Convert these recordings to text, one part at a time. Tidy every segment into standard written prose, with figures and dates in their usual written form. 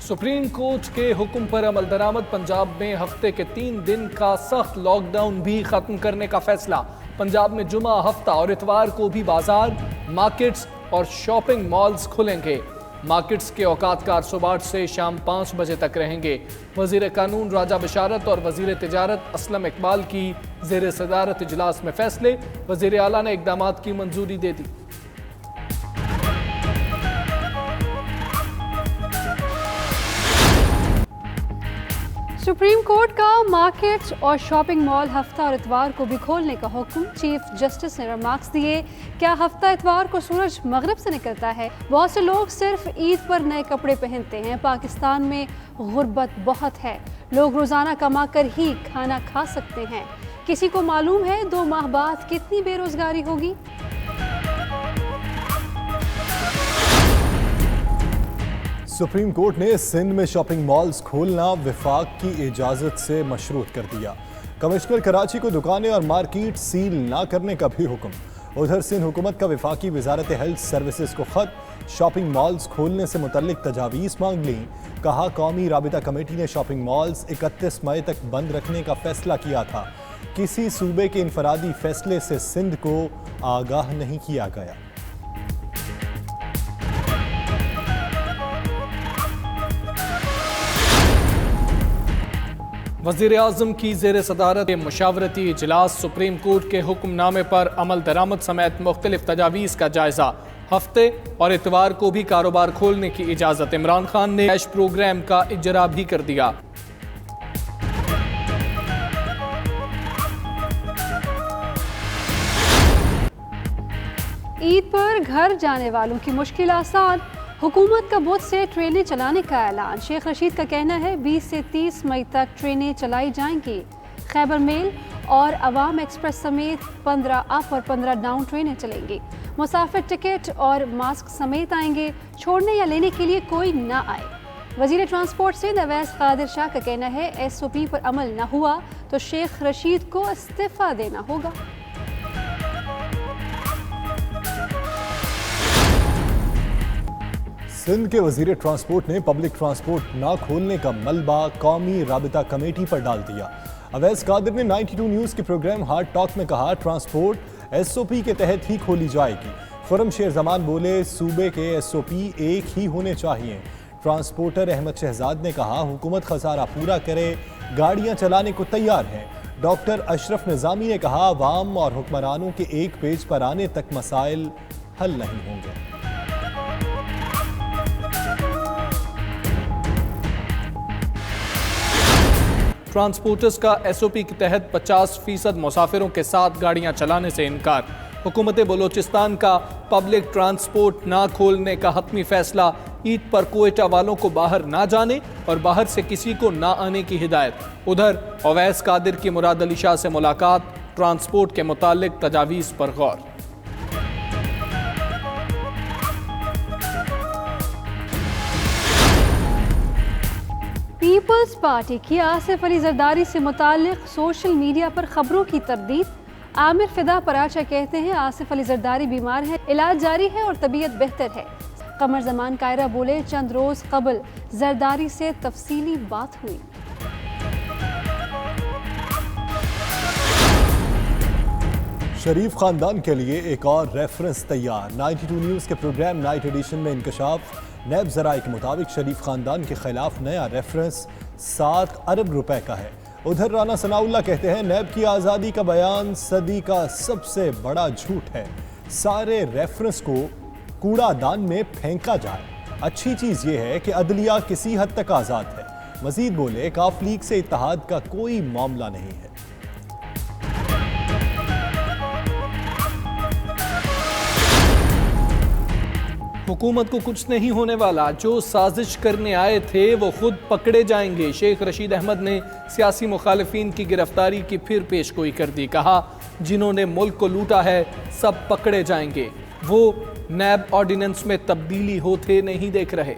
Supreme court के हुक्म पर अमल दरामद। पंजाब में हफ्ते के 3 दिन का सख्त लॉकडाउन भी खत्म करने का फैसला। पंजाब में जुमा, हफ्ता और इतवार को भी बाजार, मार्केट्स और शॉपिंग मॉल्स खुलेंगे। मार्केट्स के औकात कार सुबह 8 से शाम 5 बजे तक रहेंगे। वजीर कानून राजा बशारत और वजीर तिजारत असलम इकबाल की जेर सदारत इजलास में फैसले। वजीर आला ने इकदामात की मंजूरी दे दी। सुप्रीम कोर्ट का मार्केट्स और शॉपिंग मॉल हफ्ता और इतवार को भी खोलने का हुक्म। चीफ जस्टिस ने रिमार्क्स दिए, क्या हफ्ता इतवार को सूरज मगरिब से निकलता है? बहुत से लोग सिर्फ ईद पर नए कपड़े पहनते हैं। पाकिस्तान में गुर्बत बहुत है, लोग रोजाना कमा कर ही खाना खा सकते हैं। किसी को मालूम है 2 माह बाद कितनी बेरोजगारी होगी? सुप्रीम कोर्ट ने सिंध में शॉपिंग मॉल्स खोलना विफाक की इजाजत से मशरूत कर दिया। कमिश्नर कराची को दुकानें और मार्केट सील ना करने का भी हुक्म। उधर सिंध हुकूमत का विफाकी वजारत हेल्थ सर्विसेज को खत, शॉपिंग मॉल्स खोलने से मुतल्लिक तजावीज़ मांग ली। कहा, कौमी राबिता कमेटी ने शॉपिंग मॉल्स 31 मई तक बंद रखने का फैसला किया था। किसी सूबे के इनफरादी फैसले से सिंध को आगाह नहीं किया गया। वज़ीर आज़म की ज़ेर सदारत मुशावरती इजलास। सुप्रीम कोर्ट के हुक्मनामे पर अमल दरामद समेत मुख्तलिफ तजावीज़ का जायजा। हफ्ते और इतवार को भी कारोबार खोलने की इजाज़त। इमरान खान ने कैश प्रोग्राम का इजरा भी कर दिया। ईद पर घर जाने वालों की मुश्किल आसान। हुकूमत का बुध से ट्रेनें चलाने का ऐलान। शेख रशीद का कहना है 20 से 30 मई तक ट्रेनें चलाई जाएंगी। खैबर मेल और अवाम एक्सप्रेस समेत 15 अप और 15 डाउन ट्रेनें चलेंगी। मुसाफिर टिकट और मास्क समेत आएंगे। छोड़ने या लेने के लिए कोई ना आए। वजीर ट्रांसपोर्ट से अवैस कादिर शाह का कहना है SOP पर अमल न हुआ तो शेख रशीद को इस्तीफा देना होगा। सिंध के वजीर ट्रांसपोर्ट ने पब्लिक ट्रांसपोर्ट ना खोलने का मलबा कौमी राबिता कमेटी पर डाल दिया। अवैस कादिर ने 92 न्यूज़ के प्रोग्राम हार्ड टॉक में कहा, ट्रांसपोर्ट SOP के तहत ही खोली जाएगी। खुरम शेर जमान बोले, सूबे के SOP एक ही होने चाहिए। ट्रांसपोर्टर अहमद शहजाद ने कहा, हुकूमत खसारा पूरा करे, गाड़ियां चलाने को तैयार है। डॉक्टर अशरफ निज़ामी ने कहा, अवाम और हुक्मरानों के एक पेज पर आने तक मसाइल हल नहीं होंगे। ट्रांसपोर्टर्स का SOP के तहत 50% मुसाफिरों के साथ गाड़ियां चलाने से इनकार। हुकूमत बलोचिस्तान का पब्लिक ट्रांसपोर्ट ना खोलने का हतमी फैसला। ईद पर कोयटा वालों को बाहर ना जाने और बाहर से किसी को ना आने की हिदायत। उधर अवैस कादिर की मुराद अली शाह से मुलाकात। ट्रांसपोर्ट के मुतालिक तजावीज़ पर गौर। पीपल्स पार्टी की आसिफ अली जरदारी से मुताल्लिक सोशल मीडिया पर खबरों की तरदीद। आमिर फिदा पराचा कहते हैं आसिफ अली जरदारी बीमार हैं, इलाज जारी है और तबीयत बेहतर है। कमर जमान कायरा बोले, चंद रोज कबल जरदारी से तफसीली बात हुई। शरीफ खानदान के लिए एक और रेफरेंस तैयार। 92 न्यूज़ के प्रोग्राम नाइट एडिशन में इंकशाफ। नैब ज़राए के मुताबिक शरीफ खानदान के खिलाफ नया रेफरेंस 7 अरब रुपए का है। उधर राना सनाउल्लाह कहते हैं, नैब की आज़ादी का बयान सदी का सबसे बड़ा झूठ है। सारे रेफरेंस को कूड़ादान में फेंका जाए। अच्छी चीज़ ये है कि अदलिया किसी हद तक आज़ाद है। मजीद बोले, काफ लीग से इत्तेहाद का कोई मामला नहीं है। हुकूमत को कुछ नहीं होने वाला, जो साजिश करने आए थे वो खुद पकड़े जाएंगे। शेख रशीद अहमद ने सियासी मुखालिफिन की गिरफ्तारी की फिर पेशगोई कर दी। कहा, जिन्होंने मुल्क को लूटा है सब पकड़े जाएंगे। वो नैब ऑर्डिनेंस में तब्दीली होते नहीं देख रहे।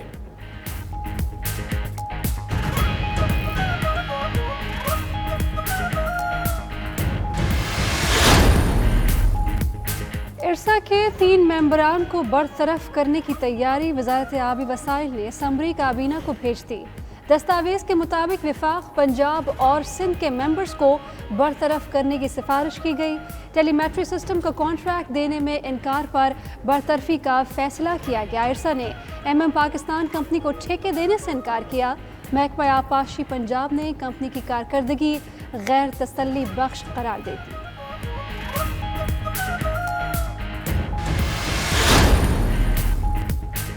इरसा के 3 मेंबरान को बरतरफ करने की तैयारी वजारत आबी वसाइल ने असम्बली काबीना को भेज दी। दस्तावेज के मुताबिक विफाक, पंजाब और सिंध के मेंबर्स को बरतरफ करने की सिफारिश की गई। टेलीमेट्री सिस्टम का कॉन्ट्रैक्ट देने में इनकार पर बरतरफी का फैसला किया गया। इरसा ने MM पाकिस्तान कंपनी को ठेके देने से इनकार किया। महकमा आबपाशी पंजाब ने कंपनी की कारकर्दगी गैर तसल्ली बख्श करार दे दी।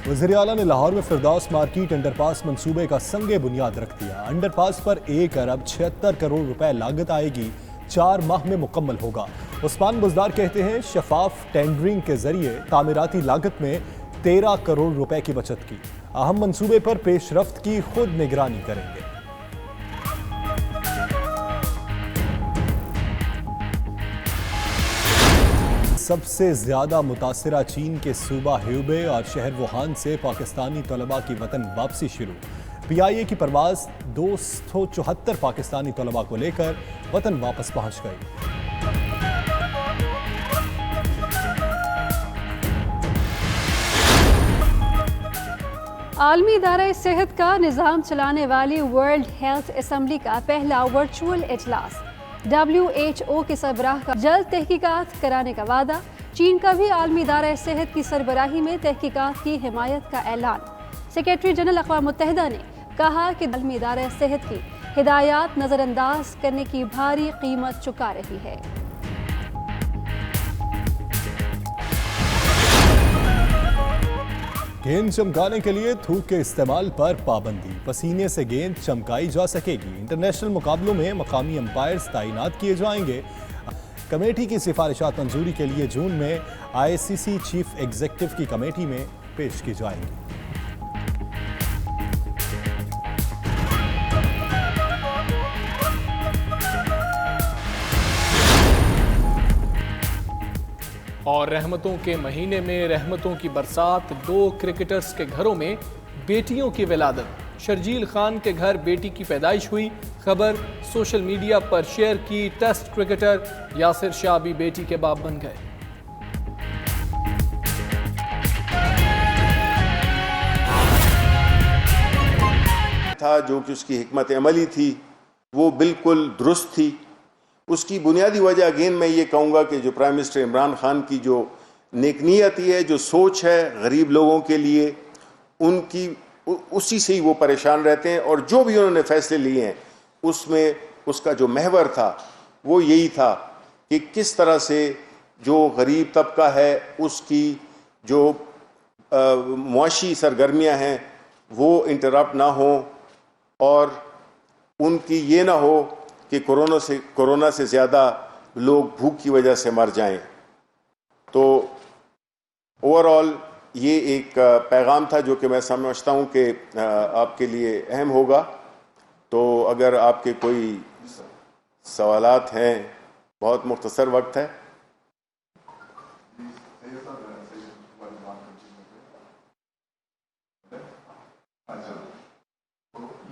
वज़ीर आला ने लाहौर में फिरदौस मार्केट अंडरपास मंसूबे का संगे बुनियाद रख दिया। अंडरपास पर 1 अरब 76 करोड़ रुपए लागत आएगी, 4 माह में मुकम्मल होगा। उस्मान बुज़दार कहते हैं शफाफ टेंडरिंग के जरिए तामीराती लागत में 13 करोड़ रुपए की बचत की। अहम मंसूबे पर पेशरफ्त की खुद निगरानी करेंगे। सबसे ज्यादा मुतासरा चीन के सूबा ह्यूबे और शहर वुहान से पाकिस्तानी तलबा की वतन वापसी शुरू। PIA की परवाज 274 पाकिस्तानी तलबा को लेकर वतन वापस पहुंच गई। आलमी इदारा सेहत का निज़ाम चलाने वाली वर्ल्ड हेल्थ असम्बली का पहला वर्चुअल इजलास। WHO के सरबराह का जल्द तहकीकात कराने का वादा। चीन का भी आलमी इदारा सेहत की सरबराही में तहकीकात की हिमायत का ऐलान। सेक्रेटरी जनरल अक़वाम मुत्तहिदा ने कहा कि आलमी इदारा सेहत की हिदायत नज़रअंदाज करने की भारी कीमत चुका रही है। गेंद चमकाने के लिए थूक के इस्तेमाल पर पाबंदी। पसीने से गेंद चमकाई जा सकेगी। इंटरनेशनल मुकाबलों में मकामी अंपायर्स तैनात किए जाएंगे। कमेटी की सिफारिशात मंजूरी के लिए जून में ICC चीफ एग्जीक्यूटिव की कमेटी में पेश की जाएंगी। और रहमतों के महीने में रहमतों की बरसात। 2 क्रिकेटर्स के घरों में बेटियों की विलादत। शर्जील खान के घर बेटी की पैदाइश हुई। खबर सोशल मीडिया पर शेयर की। टेस्ट क्रिकेटर यासिर शाह भी बेटी के बाप बन गए। था जो कि उसकी हिकमत अमली थी वो बिल्कुल दुरुस्त थी। उसकी बुनियादी वजह अगेन मैं ये कहूँगा कि जो प्राइम मिनिस्टर इमरान खान की जो नेकनीयती है, जो सोच है गरीब लोगों के लिए, उनकी उसी से ही वो परेशान रहते हैं। और जो भी उन्होंने फैसले लिए हैं उसमें उसका जो महवर था वो यही था कि किस तरह से जो गरीब तबका है उसकी जो मुआशी सरगर्मियाँ हैं वो इंटरप्ट ना हो और उनकी ये ना हो कि कोरोना से ज़्यादा लोग भूख की वजह से मर जाएं। तो ओवरऑल ये एक पैगाम था जो कि मैं समझता हूँ कि आपके लिए अहम होगा। तो अगर आपके कोई सवालात हैं, बहुत मुख्तसर वक्त है।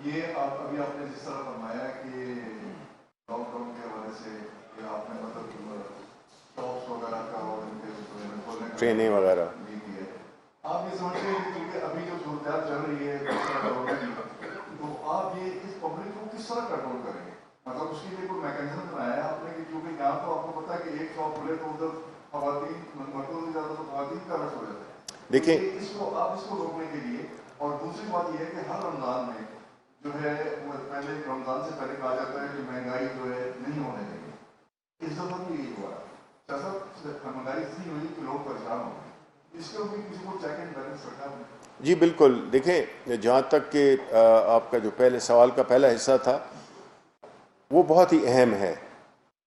ये आपने जिस तरह फरमाया कि लॉकडाउन के वजह से आपने मतलब शॉप्स वगैरह का और उनके ट्रेनिंग वगैरह नहीं की है, आप ये समझते हैं कि क्योंकि अभी जो सूरत चल रही है तो आप ये इस पब्लिक को किस तरह कंट्रोल करेंगे? मतलब उसके लिए कोई मैकेनिज्म बनाया है आपने कि क्योंकि यहाँ तो आपको पता है कि एक शॉप खुले तो उधर खवातीन मर्दों से ज़्यादा तो खवातीन का रश हो जाता है। देखिए आप इसको रोकने के लिए, और दूसरी बात यह है कि हर रमजान में जो है वो पहले रमजान से पहले कहा जाता है कि महंगाई जो है नहीं होने देंगे। इस दफा भी यही हुआ, महंगाई इतनी हुई कि लोग परेशान हो गए। इसके ऊपर किसी को चेक एंड बैलेंस रखा? जी बिल्कुल। देखें, जहाँ तक कि आपका जो पहले सवाल का पहला हिस्सा था वो बहुत ही अहम है।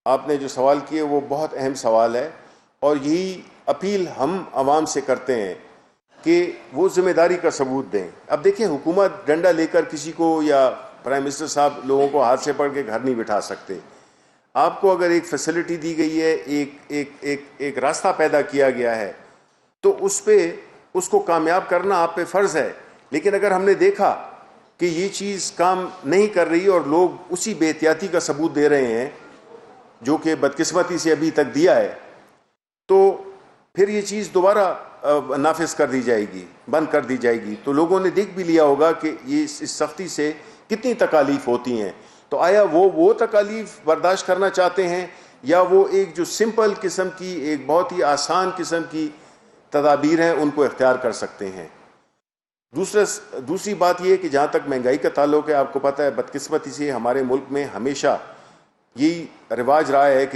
आपने जो सवाल किए वो बहुत अहम सवाल है और यही अपील हम आवाम से करते हैं कि वो जिम्मेदारी का सबूत दें। अब देखिए, हुकूमत डंडा लेकर किसी को या प्राइम मिनिस्टर साहब लोगों को हाथ से पकड़ के घर नहीं बिठा सकते। आपको अगर एक फैसिलिटी दी गई है, एक रास्ता पैदा किया गया है, तो उस पे उसको कामयाब करना आप पे फ़र्ज़ है। लेकिन अगर हमने देखा कि ये चीज़ काम नहीं कर रही और लोग उसी बेहतियाती का सबूत दे रहे हैं जो कि बदकिस्मती से अभी तक दिया है, तो फिर ये चीज़ दोबारा नाफिज कर दी जाएगी, बंद कर दी जाएगी, तो लोगों ने देख भी लिया होगा कि ये इस सख्ती से कितनी तकालीफ होती हैं। तो आया वो तकालीफ बर्दाश्त करना चाहते हैं, या वो एक जो सिंपल किस्म की, एक बहुत ही आसान किस्म की तदाबीर हैं, उनको इख्तियार कर सकते हैं। दूसरी बात यह है कि जहाँ तक महंगाई का ताल्लुक है, आपको पता है बदकिस्मती से हमारे मुल्क में हमेशा यही रिवाज रहा है कि